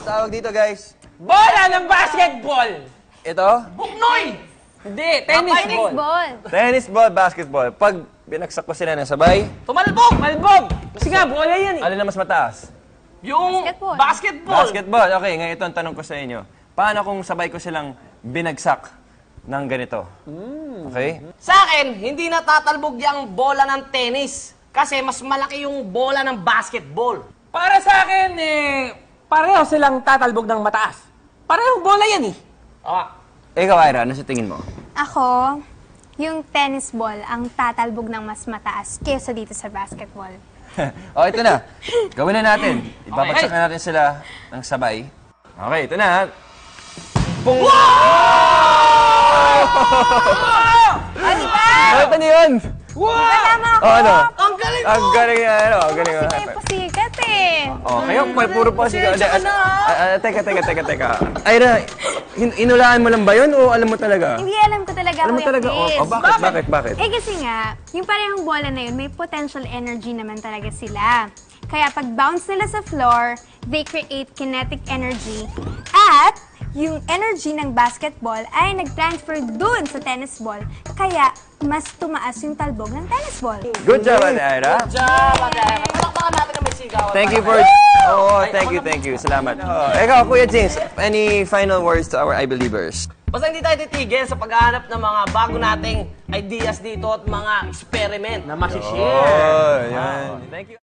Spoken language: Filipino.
tawag dito, guys? Bola ng basketball! Ito? Buknoy! Hindi, tennis ball. Tennis ball, basketball. Pag binagsak ko sila ng sabay, Tumalbog! Malbog! Kasi nga, bola yan eh. alin na mas mataas? Yung basketball. Basketball. Okay, ngayon ito ang tanong ko sa inyo. Paano kung sabay ko silang binagsak ng ganito? Okay? Sa akin, hindi natatalbog yung bola ng tennis. Kasi mas malaki yung bola ng basketball. Para sa akin, pareho silang tatalbog ng mataas. Parehong bola yan eh. Ikaw, Ira, ano sa tingin mo? Ako, yung tennis ball ang tatalbog ng mas mataas kesa dito sa basketball. O, ito na. Gawin na natin. Ibabagsak na natin sila ng sabay. Okay, ito na. Pum! Ano ba? Ito na yun! Tama ako. O, ano? Ang galing mo! Ang galing nga, ano? Ang galing Kasi nga. kayo pasikat eh. O, kayo, puro pa sigaw. Pasensya ka na, Teka. Ira, inulaan mo lang ba yun o alam mo talaga? Hindi alam ko talaga, Alam mo Kuya talaga? Chris. Bakit? Eh kasi nga, yung parehong bola na yun, may potential energy naman talaga sila. Kaya pag bounce nila sa floor, they create kinetic energy. At yung energy ng basketball ay nag-transfer dun sa tennis ball. Kaya mas tumaas yung talbog ng tennis ball. Good job, Ira. Palakpakan natin na may sigaw. Thank you for... thank you. Salamat. Ikaw, Kuya James, any final words to our I-Believers? Basta hindi tayo titigil sa paghahanap ng mga bago nating ideas dito at mga experiment. Na masishare. Yan. Thank you.